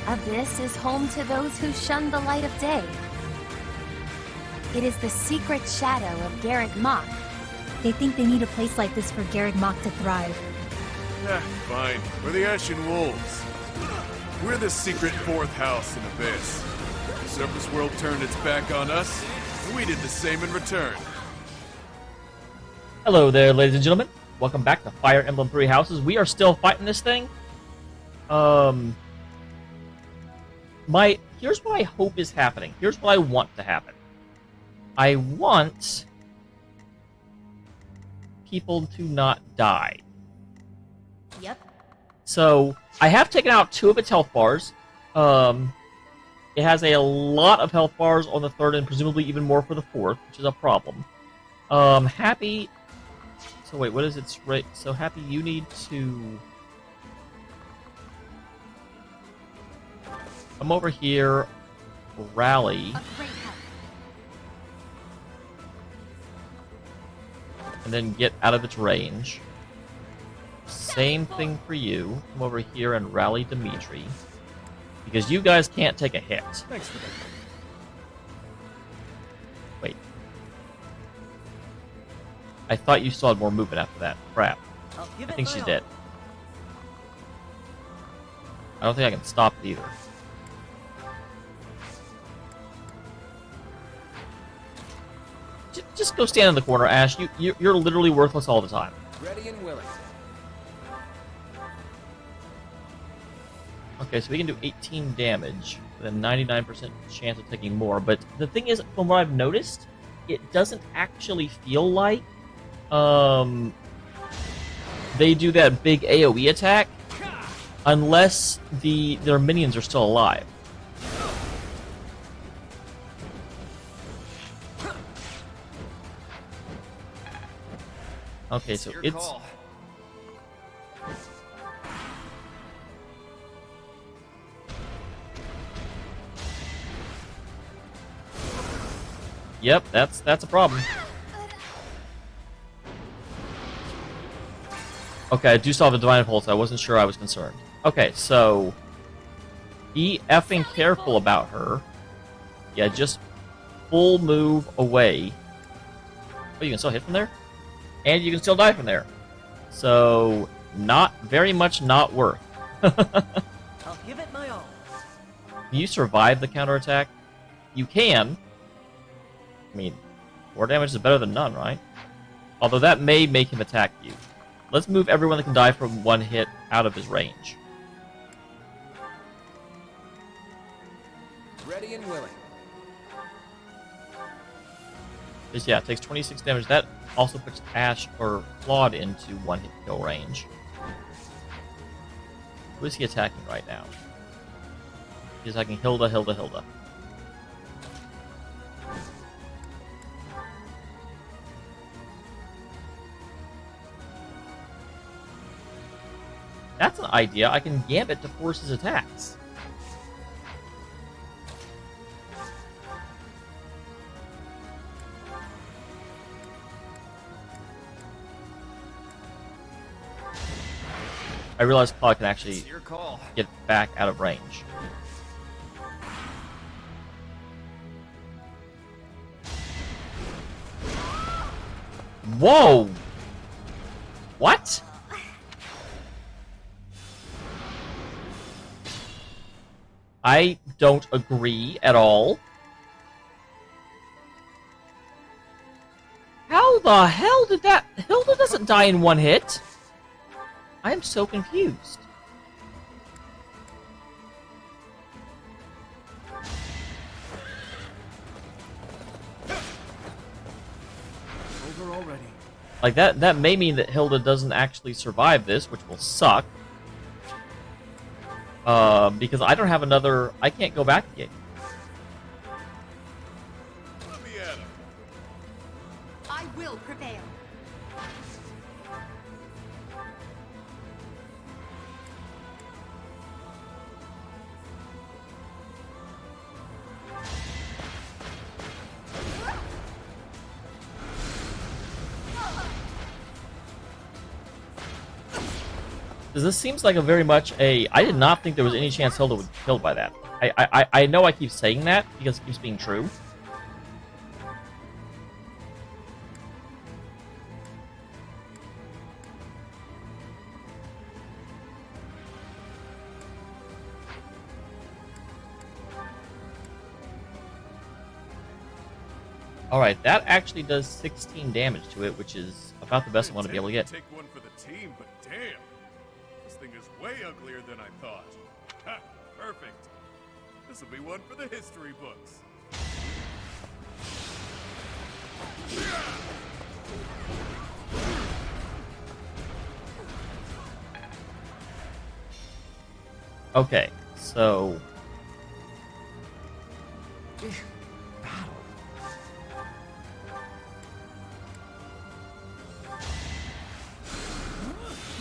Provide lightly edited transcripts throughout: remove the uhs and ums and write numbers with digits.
Abyss is home to those who shun the light of day. It is the secret shadow of Garreg Mach. They think they need a place like this for Garreg Mach to thrive. Fine. We're the Ashen Wolves. We're the secret fourth house in Abyss. The surface world turned its back on us, and we did the same in return. Hello there, ladies and gentlemen. Welcome back to Fire Emblem Three Houses. We are still fighting this thing. Here's what I hope is happening. Here's what I want to happen. I want people to not die. Yep. So, I have taken out 2 of its health bars. It has a lot of health bars on the 3rd and presumably even more for the 4th, which is a problem. Happy... So wait, what is its rate? So Happy, you need to... come over here, rally, and then get out of its range. Same thing for you. Come over here and rally Dimitri. Because you guys can't take a hit. Thanks for that. Wait. I thought you still had more movement after that. Crap. I think she's dead. I don't think I can stop it either. Just go stand in the corner, Ash. You're literally worthless all the time. Ready and willing. Okay, so we can do 18 damage with a 99% chance of taking more. But the thing is, from what I've noticed, it doesn't actually feel like they do that big AoE attack unless their minions are still alive. Okay, so Your it's... call. Yep, that's a problem. Okay, I do still have a Divine Pulse. I wasn't sure I was concerned. Okay, so... be effing careful about her. Yeah, just full move away. Oh, you can still hit from there? And you can still die from there. So, very much not worth. I'll give it my all. Can you survive the counterattack? You can. I mean, 4 damage is better than none, right? Although that may make him attack you. Let's move everyone that can die from 1 hit out of his range. Ready and willing. Just, yeah, it takes 26 damage. That also puts Ash or Claude into 1-hit kill range. Who is he attacking right now? He's attacking Hilda. That's an idea. I can Gambit to force his attacks. I realize Claude can actually It's your call. get back out of range. Whoa! What? I don't agree at all. How the hell did that... Hilda doesn't die in 1 hit. I am so confused. Over already. Like, that may mean that Hilda doesn't actually survive this, which will suck. Because I don't have another... I can't go back again. Let me at him. I will prevail. Because this seems like a very much a... I did not think there was any chance Hilda would be killed by that. I know I keep saying that because it keeps being true. Alright, that actually does 16 damage to it, which is about the best I want to be able to get. Take one for the team, but damn, this thing is way uglier than I thought. Ha, perfect. This will be one for the history books. Okay, so...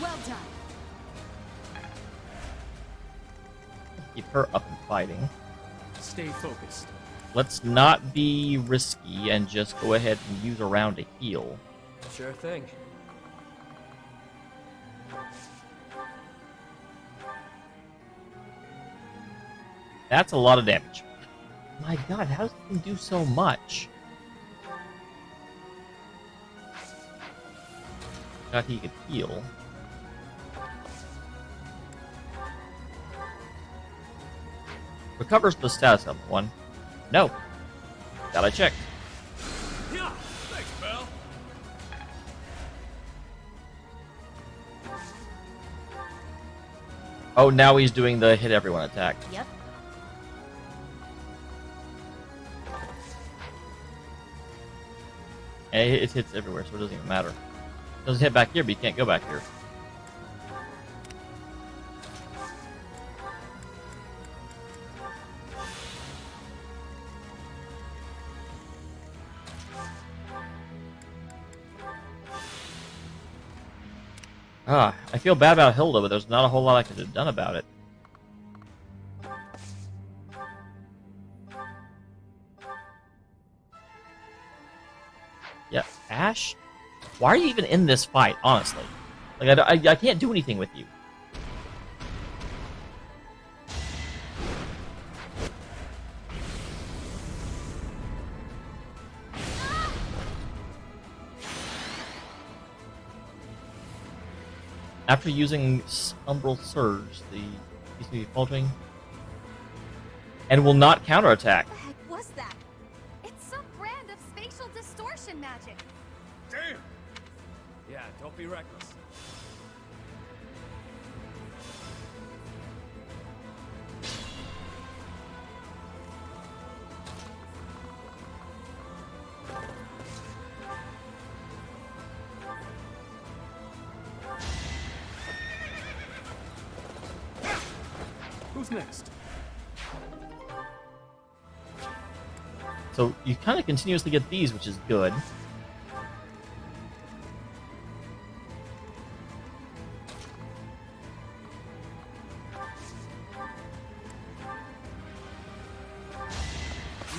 Well done. keep her up and fighting. Stay focused. Let's not be risky and just go ahead and use a round to heal. Sure thing. That's a lot of damage. My god, how does it do so much? Thought he could heal. Recovers the status of one. No. That I checked. Yeah, thanks, pal. Oh, now he's doing the hit everyone attack. Yep. And it hits everywhere, so it doesn't even matter. It doesn't hit back here, but you can't go back here. Ah, I feel bad about Hilda, but there's not a whole lot I could have done about it. Yeah, Ash? Why are you even in this fight, honestly? Like, I can't do anything with you. After using Umbral Surge, the PCB faltering, and will not counterattack. What the heck was that? It's some brand of spatial distortion magic. Damn. Yeah, don't be reckless. Who's next? So you kind of continuously get these, which is good.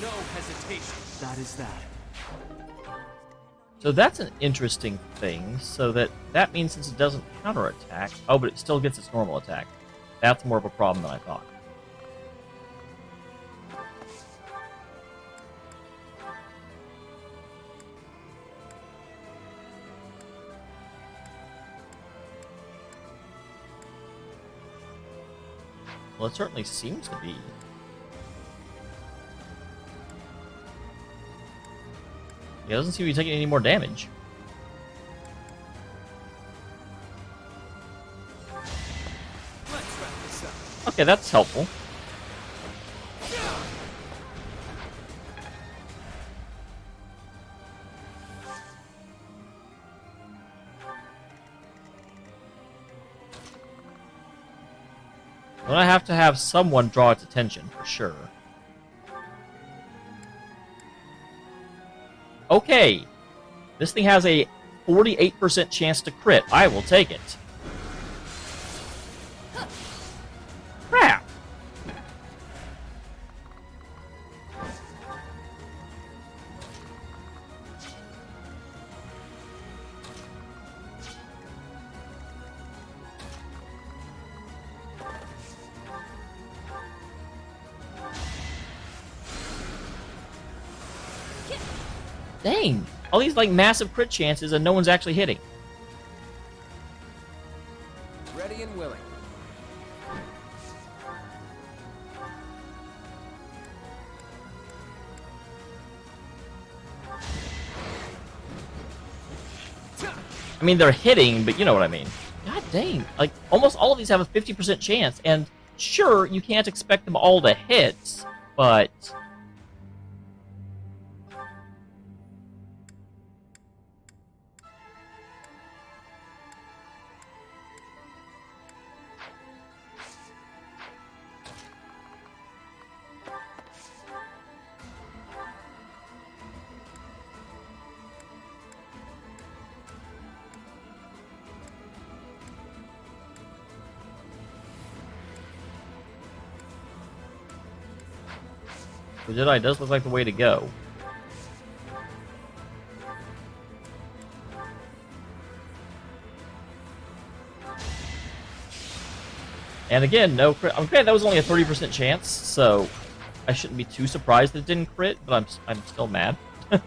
No hesitation. That is that. So that's an interesting thing, so that means since it doesn't counterattack... Oh, but it still gets its normal attack. That's more of a problem than I thought. Well, it certainly seems to be. It doesn't seem to be taking any more damage. Let's wrap this up. Okay, that's helpful. Well, I have to have someone draw its attention, for sure. Okay. This thing has a 48% chance to crit. I will take it. Crap! Dang. All these, like, massive crit chances and no one's actually hitting. Ready and willing. I mean, they're hitting, but you know what I mean. God dang. Like, almost all of these have a 50% chance, and sure, you can't expect them all to hit, but... The Jedi does look like the way to go. And again, no crit. I'm granted that was only a 30% chance, so I shouldn't be too surprised that it didn't crit, but I'm still mad. I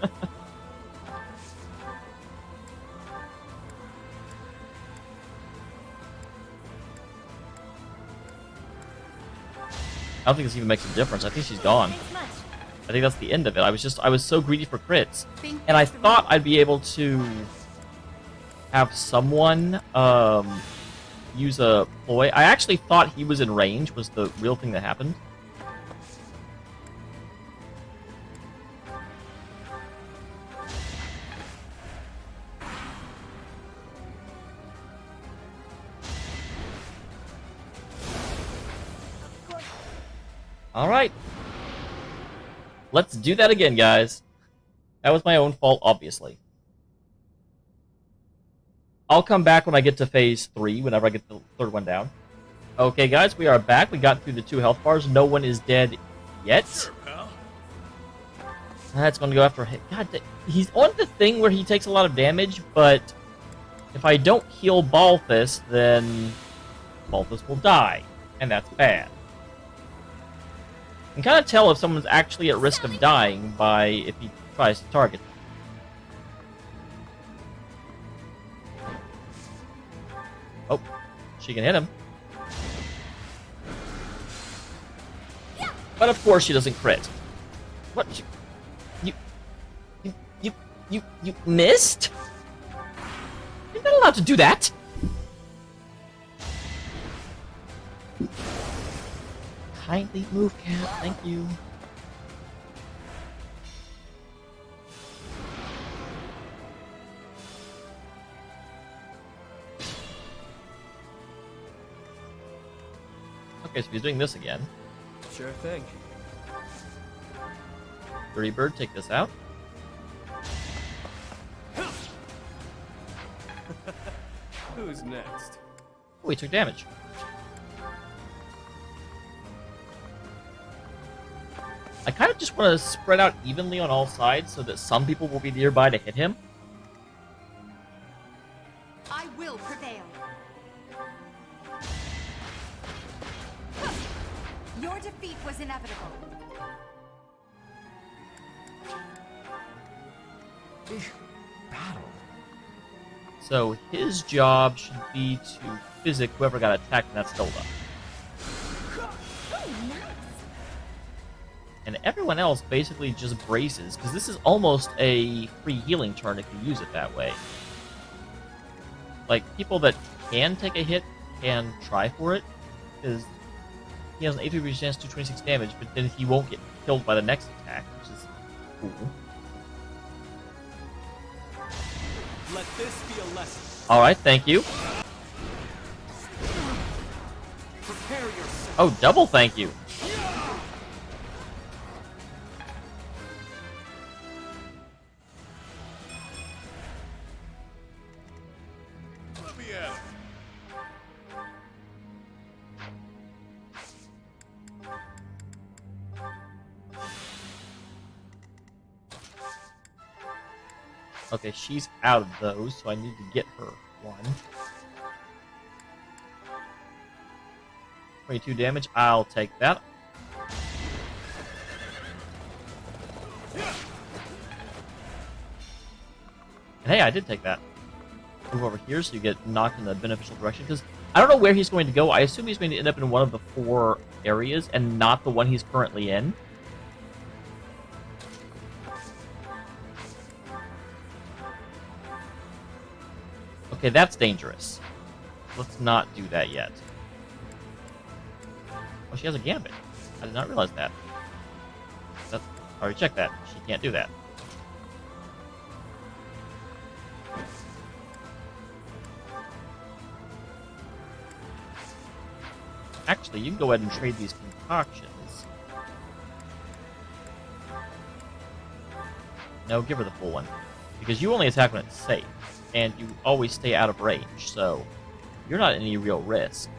don't think this even makes a difference. I think she's gone. I think that's the end of it. I was so greedy for crits. And I thought I'd be able to have someone use a ploy. I actually thought he was in range was the real thing that happened. Alright. Let's do that again, guys. That was my own fault, obviously. I'll come back when I get to phase 3, whenever I get the third one down. Okay, guys, we are back. We got through the 2 health bars. No one is dead yet. Sure, pal. That's going to go after him. God, he's on the thing where he takes a lot of damage, but if I don't heal Balthus, then Balthus will die, and that's bad. You can kind of tell if someone's actually at risk of dying by if he tries to target them. Oh, she can hit him. But of course she doesn't crit. What? You missed? You're not allowed to do that. Kindly move, Cat. Thank you. Okay, so he's doing this again. Sure thing. Dirty Bird, take this out. Who's next? Oh, he took damage. I kind of just want to spread out evenly on all sides so that some people will be nearby to hit him. I will prevail. Your defeat was inevitable. Battle. So his job should be to physic whoever got attacked and that's Hilda. And everyone else basically just braces, because this is almost a free healing turn if you use it that way. Like, people that can take a hit can try for it, because he has an 83% chance to do 26 damage, but then he won't get killed by the next attack, which is cool. Let this be a lesson. Alright, thank you. Prepare yourself. Oh, double thank you. Let me at it. Okay, she's out of those, so I need to get her one. 22 damage, I'll take that. And hey, I did take that. Move over here so you get knocked in the beneficial direction, because I don't know where he's going to go. I assume he's going to end up in one of the 4 areas and not the one he's currently in. Okay, that's dangerous. Let's not do that yet. Oh, she has a gambit. I did not realize that. I already checked that. She can't do that. Actually, you can go ahead and trade these concoctions. No, give her the full one. Because you only attack when it's safe. And you always stay out of range, so you're not at any real risk.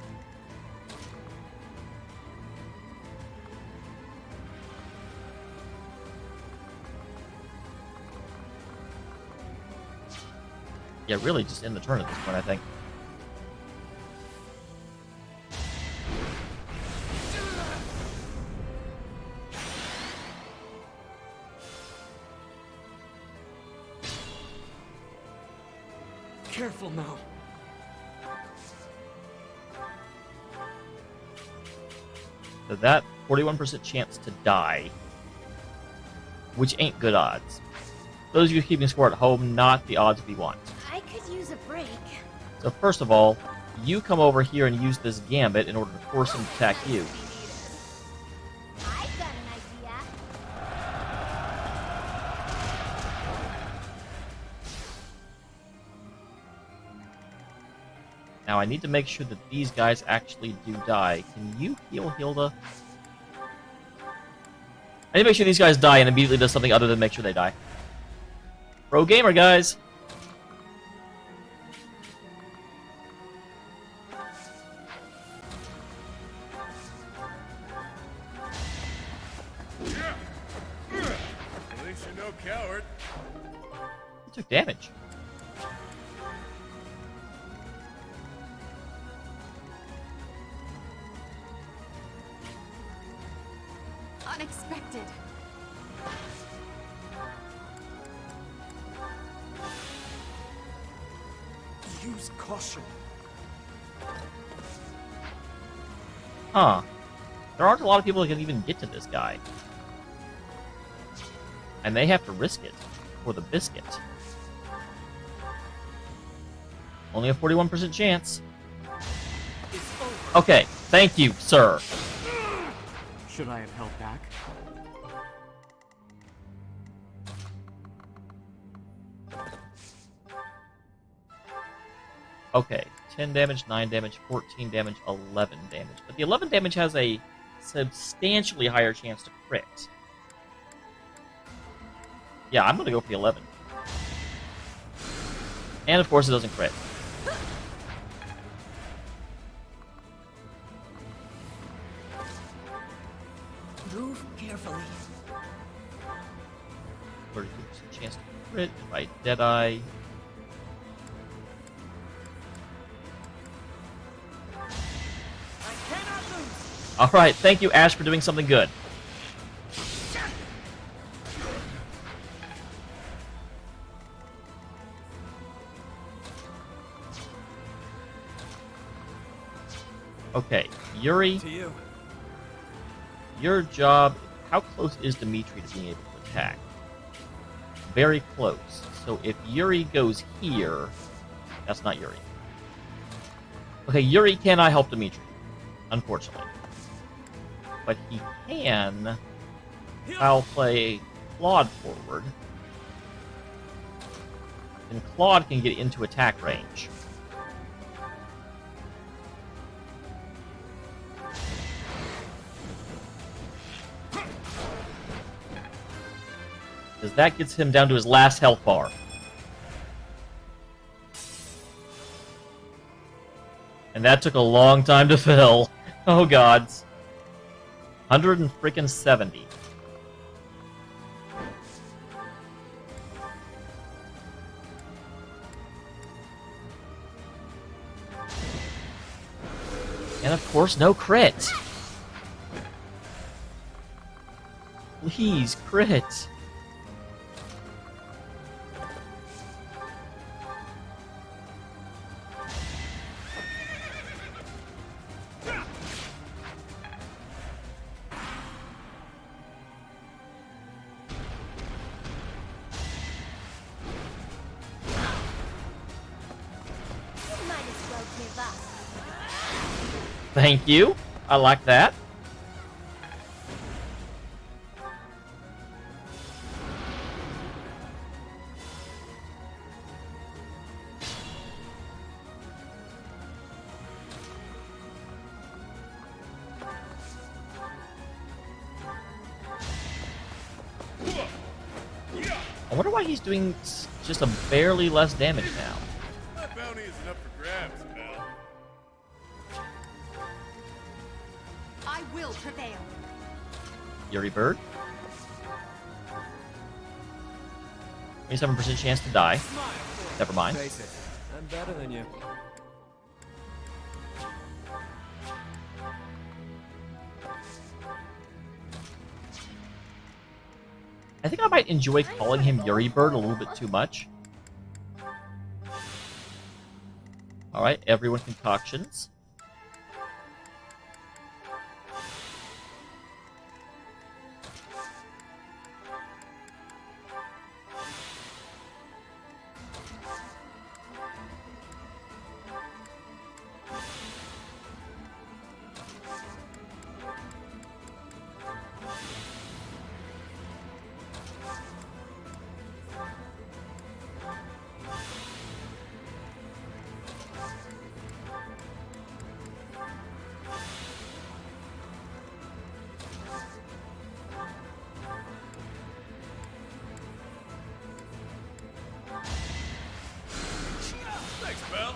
Yeah, really just end the turn at this point, I think. Careful now. So that 41% chance to die, which ain't good odds. Those of you keeping score at home, not the odds we want. I could use a break. So first of all, you come over here and use this gambit in order to force him to attack you. I've got an idea. Now I need to make sure that these guys actually do die. Can you heal Hilda? I need to make sure these guys die and immediately does something other than make sure they die. Pro gamer, guys! At least you're no coward. He took damage. Unexpected. Use caution. Huh. There aren't a lot of people that can even get to this guy. And they have to risk it for the biscuit. Only a 41% chance. It's over. Okay, thank you, sir. Should I have held back? Okay, 10 damage, 9 damage, 14 damage, 11 damage. But the 11 damage has a substantially higher chance to crit. Yeah, I'm going to go for the 11. And of course it doesn't crit. Move carefully. 32% chance to crit if I Deadeye. I cannot lose. Alright, thank you, Ash, for doing something good. Okay, Yuri, To you. your job... How close is Dimitri to being able to attack? Very close. So if Yuri goes here... That's not Yuri. Okay, Yuri cannot help Dimitri, unfortunately. But he can... I'll play Claude forward. And Claude can get into attack range. Because that gets him down to his last health bar. And that took a long time to fill. Oh gods. 170. And of course, no crit. Please, crit. Thank you. I like that. I wonder why he's doing just a barely less damage now. That bounty isn't up for grabs, pal. I will prevail. Yuri Bird. 27% chance to die. Never mind. Face it, I'm better than you. I think I might enjoy calling him Yuri Bird a little bit too much. Alright, everyone concoctions. Thanks, pal.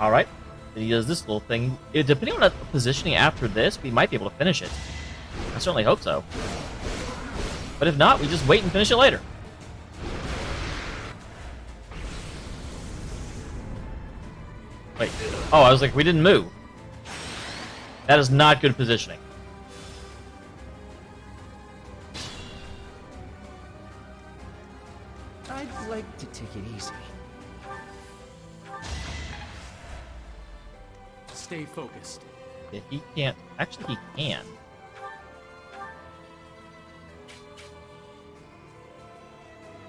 Alright. Then he does this little thing. Depending on the positioning after this, we might be able to finish it. I certainly hope so. But if not, we just wait and finish it later. Wait. Oh, I was like, we didn't move. That is not good positioning. I'd like to take it easy. Stay focused. If he can't... Actually, he can.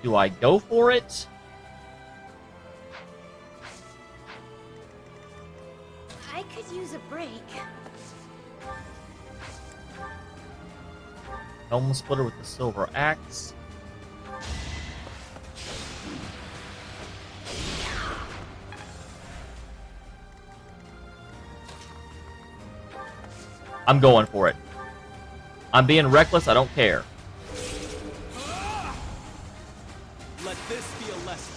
Do I go for it? I could use a break. Helm Splitter with the Silver Axe. I'm going for it. I'm being reckless, I don't care. Let this be a lesson.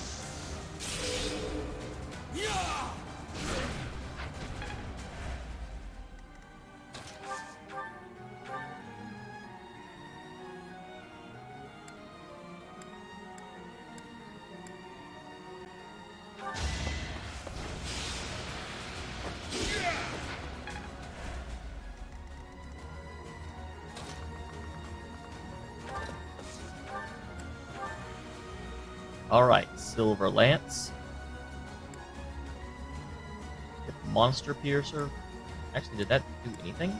Alright, Silver Lance. Monster Piercer. Actually, did that do anything?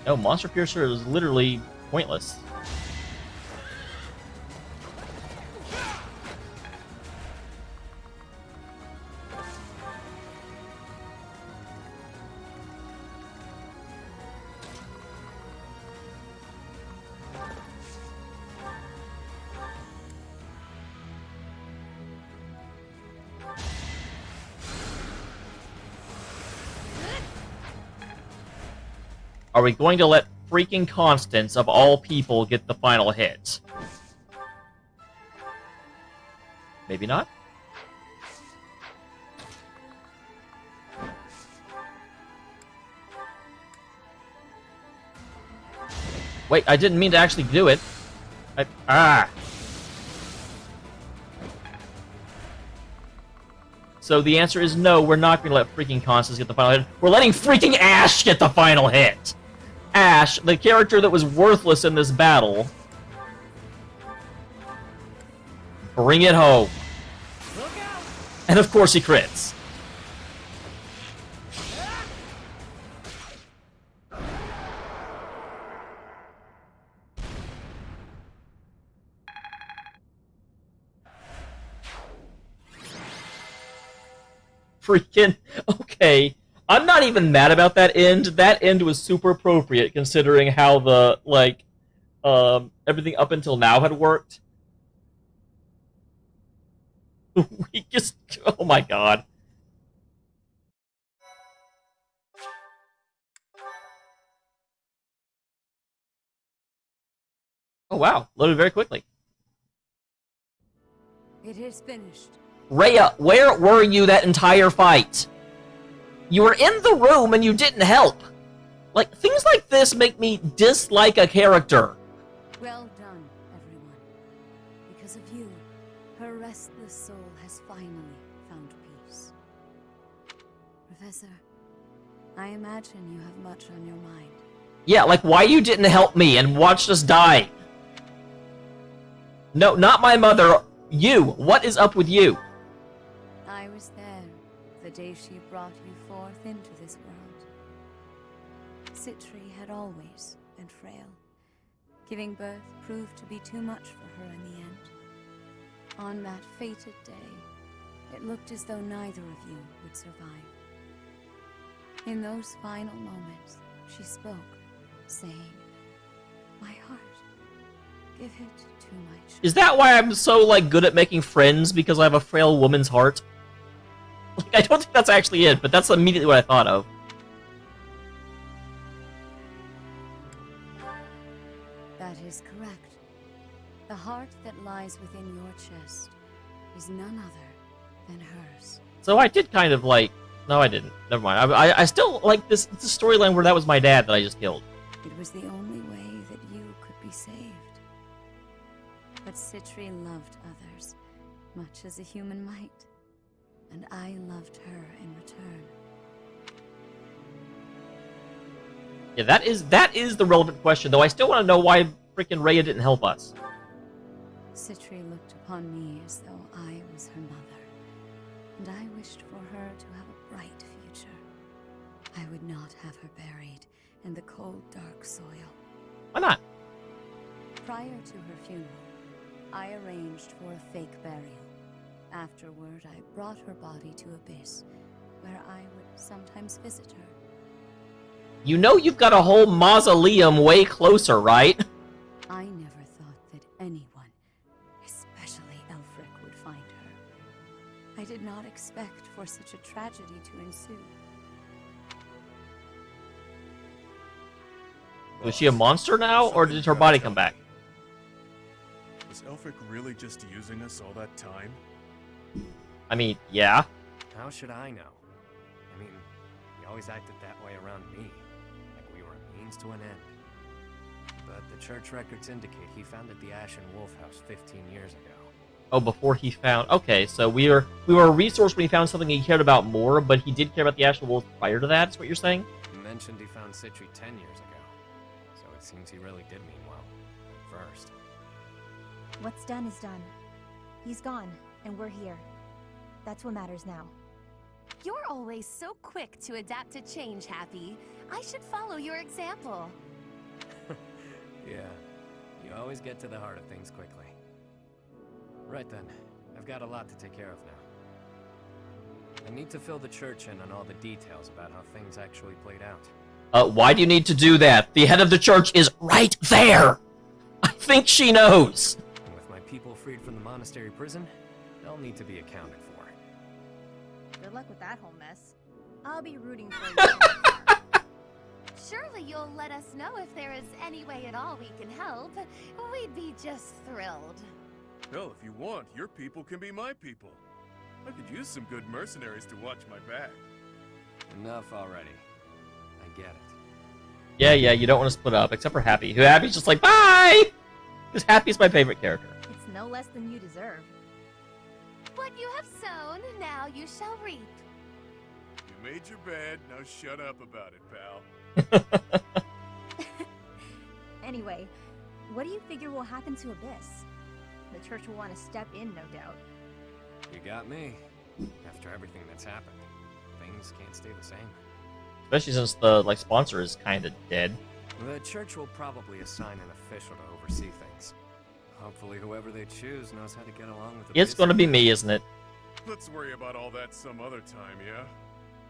No, Monster Piercer is literally pointless. Are we going to let freaking Constance, of all people, get the final hit? Maybe not? Wait, I didn't mean to actually do it. So the answer is no, we're not going to let freaking Constance get the final hit. We're letting freaking Ash get the final hit! Ash, the character that was worthless in this battle. Bring it home. Look out! And of course he crits. Freaking okay. I'm not even mad about that end. That end was super appropriate considering how the everything up until now had worked. We just oh my god. Oh wow, loaded very quickly. It is finished. Rhea, where were you that entire fight? You were in the room and you didn't help. Like, things like this make me dislike a character. Well done, everyone. Because of you, her restless soul has finally found peace. Professor, I imagine you have much on your mind. Yeah, like, why you didn't help me and watched us die? No, not my mother. You. What is up with you? I was there the day she brought you forth into this world. Citri had always been frail. Giving birth proved to be too much for her in the end. On that fated day, it looked as though neither of you would survive. In those final moments, she spoke, saying, "My heart, give it to my child." Is that why I'm so, like, good at making friends? Because I have a frail woman's heart? Like, I don't think that's actually it, but that's immediately what I thought of. That is correct. The heart that lies within your chest is none other than hers. So I did kind of, like... No, I didn't. Never mind. I still like this storyline where that was my dad that I just killed. It was the only way that you could be saved. But Citri loved others, much as a human might. And I loved her in return. Yeah, that is the relevant question, though I still want to know why frickin' Rhea didn't help us. Citri looked upon me as though I was her mother, and I wished for her to have a bright future. I would not have her buried in the cold, dark soil. Why not? Prior to her funeral, I arranged for a fake burial. Afterward, I brought her body to Abyss, where I would sometimes visit her. You know you've got a whole mausoleum way closer, right? I never thought that anyone, especially Elfric, would find her. I did not expect for such a tragedy to ensue. Was she a monster now, or did her body come back? Was Elfric really just using us all that time? I mean, yeah. How should I know? I mean, he always acted that way around me, like we were a means to an end. But the church records indicate he founded the Ashen Wolf House 15 years ago. Oh, before he found... Okay, so we were a resource when he found something he cared about more, but he did care about the Ashen Wolf prior to that, is what you're saying? He mentioned he found Citri 10 years ago, so it seems he really did mean well, at first. What's done is done. He's gone, and we're here. That's what matters now. You're always so quick to adapt to change, Happy. I should follow your example. Yeah, you always get to the heart of things quickly. Right then, I've got a lot to take care of now. I need to fill the church in on all the details about how things actually played out. Why do you need to do that? The head of the church is right there! I think she knows! And with my people freed from the monastery prison, they'll need to be accounted for. Good luck with that whole mess. I'll be rooting for you. Surely you'll let us know if there is any way at all we can help. We'd be just thrilled. Hell, if you want, your people can be my people. I could use some good mercenaries to watch my back. Enough already. I get it. Yeah, you don't want to split up, except for Happy. Who Happy's just like, bye! Because Happy's my favorite character. It's no less than you deserve. What you have sown, now you shall reap. You made your bed, now shut up about it, pal. Anyway, what do you figure will happen to Abyss? The church will want to step in, no doubt. You got me. After everything that's happened, things can't stay the same. Especially since the sponsor is kind of dead. The church will probably assign an official to oversee things. Hopefully whoever they choose knows how to get along with the It's going to be me, isn't it? Let's worry about all that some other time, yeah?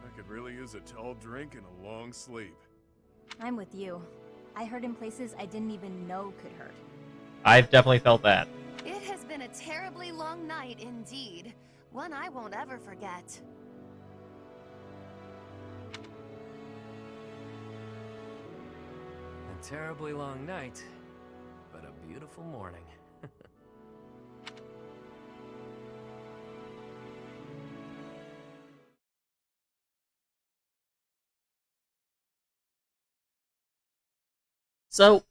I could really use a tall drink and a long sleep. I'm with you. I hurt in places I didn't even know could hurt. I've definitely felt that. It has been a terribly long night indeed. One I won't ever forget. A terribly long night, but a beautiful morning. So,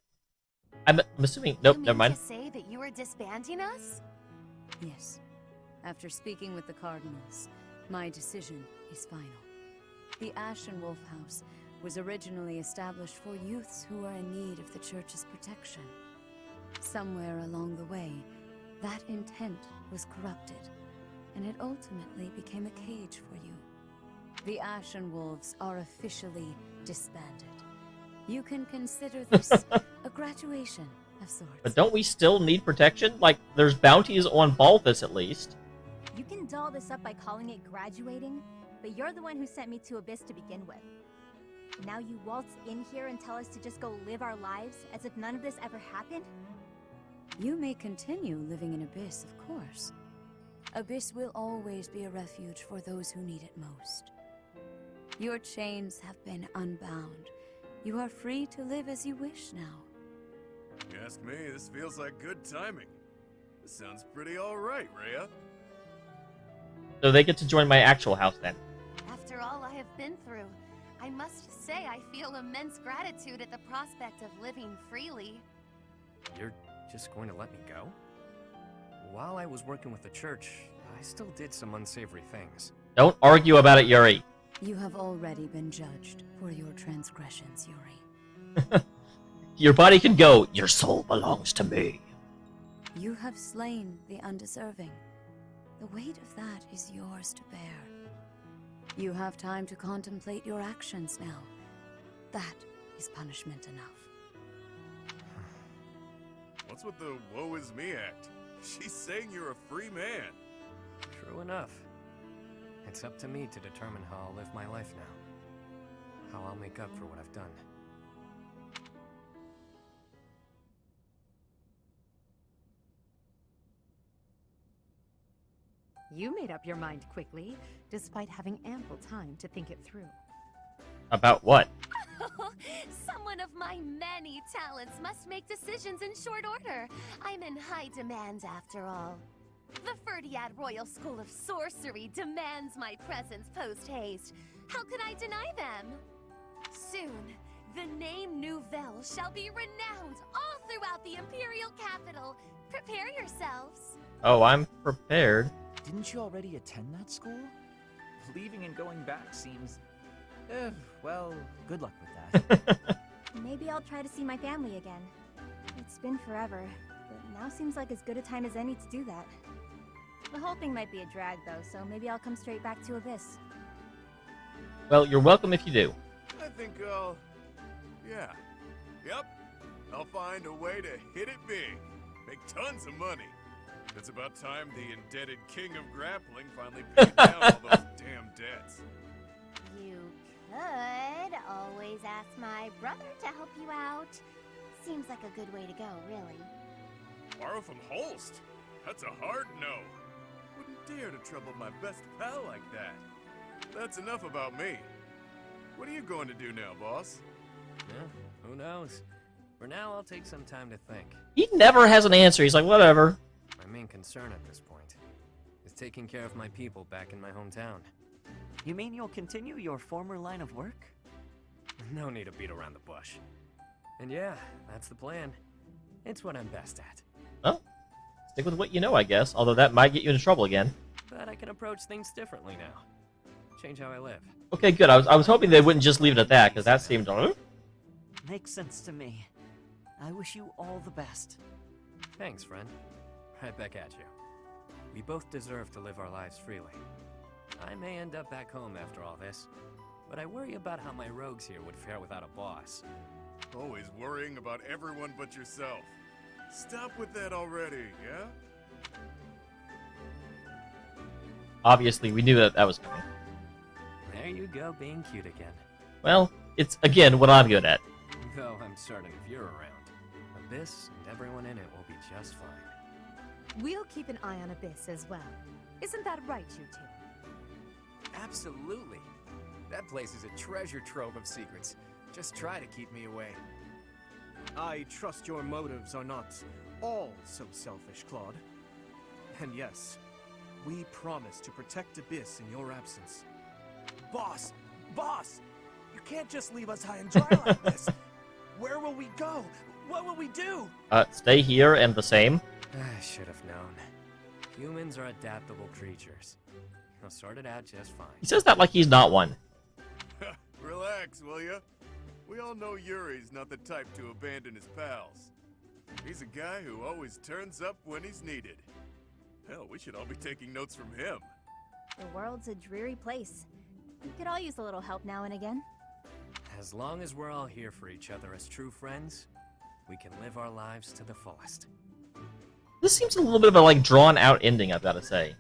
I'm assuming. Nope, You never mean mind. to say that you are disbanding us? Yes. After speaking with the Cardinals, my decision is final. The Ashen Wolf House was originally established for youths who are in need of the Church's protection. Somewhere along the way, that intent was corrupted, and it ultimately became a cage for you. The Ashen Wolves are officially disbanded. You can consider this a graduation of sorts. But don't we still need protection? Like, there's bounties on Balthus at least. You can doll this up by calling it graduating, but you're the one who sent me to Abyss to begin with. Now you waltz in here and tell us to just go live our lives as if none of this ever happened? You may continue living in Abyss, of course. Abyss will always be a refuge for those who need it most. Your chains have been unbound. You are free to live as you wish now. You ask me, this feels like good timing. This sounds pretty alright, Rhea. So they get to join my actual house then. After all I have been through, I must say I feel immense gratitude at the prospect of living freely. You're just going to let me go? While I was working with the church, I still did some unsavory things. Don't argue about it, Yuri. You have already been judged for your transgressions, Yuri. Your body can go. Your soul belongs to me. You have slain the undeserving. The weight of that is yours to bear. You have time to contemplate your actions now. That is punishment enough. What's with the woe is me act? She's saying you're a free man. True enough. It's up to me to determine how I'll live my life now. How I'll make up for what I've done. You made up your mind quickly, despite having ample time to think it through. About what? Someone of my many talents must make decisions in short order. I'm in high demand after all. The Ferdiad Royal School of Sorcery demands my presence post-haste. How could I deny them? Soon, the name Nouvelle shall be renowned all throughout the Imperial capital. Prepare yourselves. Oh, I'm prepared. Didn't you already attend that school? Leaving and going back seems... well, good luck with that. Maybe I'll try to see my family again. It's been forever, but now seems like as good a time as any to do that. The whole thing might be a drag though, so maybe I'll come straight back to Abyss. Well, you're welcome if you do. I think I'll... yeah. Yep. I'll find a way to hit it big. Make tons of money. It's about time the indebted king of grappling finally paid down all those damn debts. You could always ask my brother to help you out. Seems like a good way to go, really. Borrow from Holst? That's a hard no. Wouldn't dare to trouble my best pal like that. That's enough about me. What are you going to do now, boss? Yeah, who knows? For now, I'll take some time to think. He never has an answer. He's like, whatever. My main concern at this point is taking care of my people back in my hometown. You mean you'll continue your former line of work? No need to beat around the bush. And yeah, that's the plan. It's what I'm best at. Well, stick with what you know, I guess. Although that might get you into trouble again. But I can approach things differently now. Change how I live. Okay, good. I was hoping they wouldn't just leave it at that, because that seemed... Makes sense to me. I wish you all the best. Thanks, friend. Right back at you. We both deserve to live our lives freely. I may end up back home after all this, but I worry about how my rogues here would fare without a boss. Always worrying about everyone but yourself. Stop with that already, yeah? Obviously, we knew that that was coming. There you go, being cute again. Well, it's, again, what I'm good at. Though I'm certain if you're around, Abyss and everyone in it will be just fine. We'll keep an eye on Abyss as well. Isn't that right, you two? Absolutely. That place is a treasure trove of secrets. Just try to keep me away. I trust your motives are not all so selfish, Claude. And yes, we promise to protect Abyss in your absence. Boss! Boss! You can't just leave us high and dry like this! Where will we go? What will we do? Stay here and the same. I should have known. Humans are adaptable creatures. He'll sort it out just fine. He says that like he's not one. Relax, will ya? We all know Yuri's not the type to abandon his pals. He's a guy who always turns up when he's needed. Hell, we should all be taking notes from him. The world's a dreary place. We could all use a little help now and again. As long as we're all here for each other as true friends, we can live our lives to the fullest. This seems a little bit of a, like, drawn-out ending, I've got to say.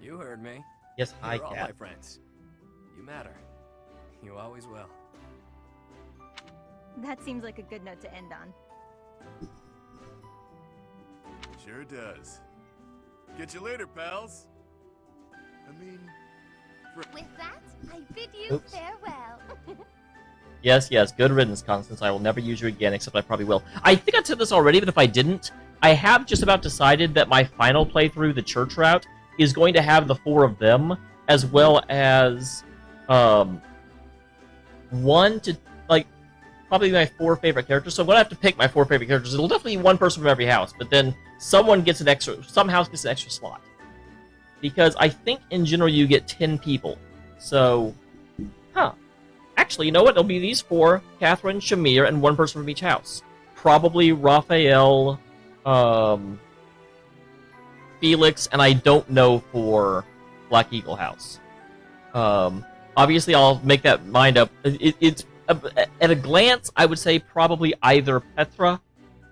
You heard me. Yes, hi, You're all Cat. my friends. You matter. You always will. That seems like a good note to end on. Sure does. Get you later, pals. I mean... With that, I bid you Oops. farewell. Yes, yes, good riddance, Constance. I will never use you again, except I probably will. I think I said this already, but if I didn't, I have just about decided that my final playthrough, the church route, is going to have the 4 of them, as well as, one to, like, probably my 4 favorite characters. So I'm going to have to pick my 4 favorite characters. It'll definitely be one person from every house, but then someone gets an extra, some house gets an extra slot. Because I think, in general, you get 10 people. So, Actually, you know what? It'll be these 4, Catherine, Shamir, and one person from each house. Probably Raphael, Felix, and I don't know for Black Eagle House. Obviously, I'll make that mind up. It's at a glance, I would say probably either Petra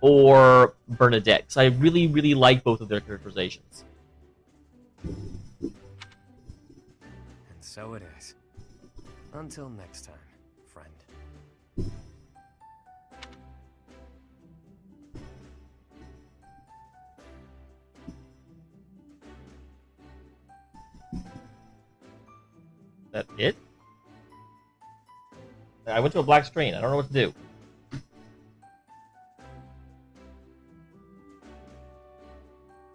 or Bernadette, because I really, really like both of their characterizations. And so it is. Until next time, friend. That it? I went to a black screen. I don't know what to do.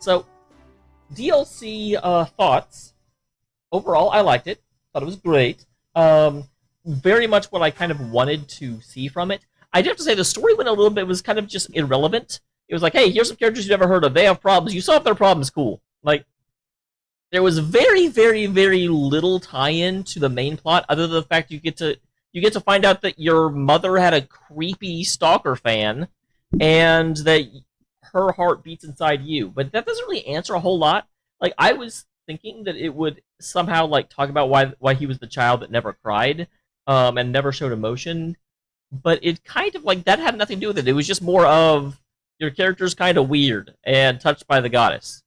So, DLC thoughts. Overall, I liked it. Thought it was great. Very much what I kind of wanted to see from it. I do have to say the story went a little bit, was kind of just irrelevant. It was like, hey, here's some characters you've never heard of. They have problems. You solve their problems. Cool. Like, there was very, very, very little tie-in to the main plot, other than the fact you get to find out that your mother had a creepy stalker fan, and that her heart beats inside you. But that doesn't really answer a whole lot. Like, I was thinking that it would somehow, like, talk about why he was the child that never cried, and never showed emotion. But it kind of, like, that had nothing to do with it. It was just more of, your character's kind of weird, and touched by the goddess.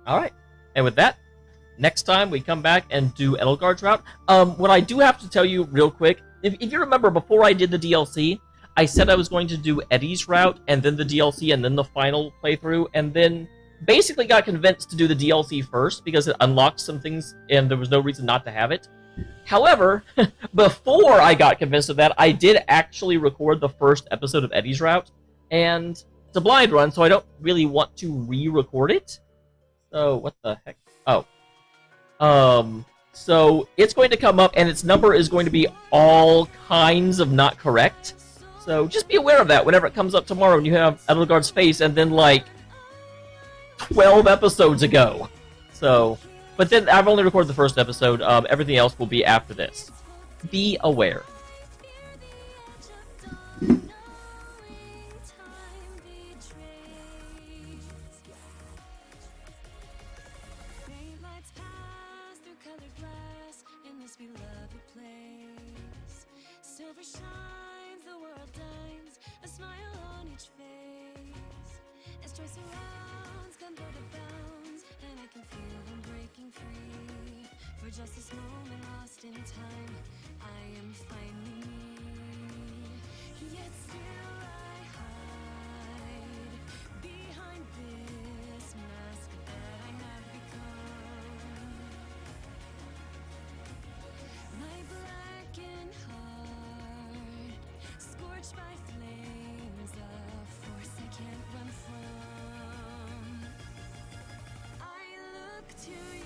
Alright, and with that, next time we come back and do Edelgard's route. What I do have to tell you real quick, if you remember, before I did the DLC, I said I was going to do Eddie's route, and then the DLC, and then the final playthrough, and then basically got convinced to do the DLC first, because it unlocked some things, and there was no reason not to have it. However, before I got convinced of that, I did actually record the first episode of Eddie's route, and it's a blind run, so I don't really want to re-record it. So, what the heck? Oh. So, it's going to come up, and its number is going to be all kinds of not correct. So, just be aware of that whenever it comes up tomorrow and you have Edelgard's face, and then, like, 12 episodes ago. So, but then I've only recorded the first episode. Everything else will be after this. Be aware. Silver shines, the world dines, a smile destroy surrounds, gun throw the bounds, and I can feel them breaking free. For just this moment lost in time, I am finally me. Yet still I hide behind this mask that I have become. My blackened heart, scorched by flames, a force I can't run from. I look to you.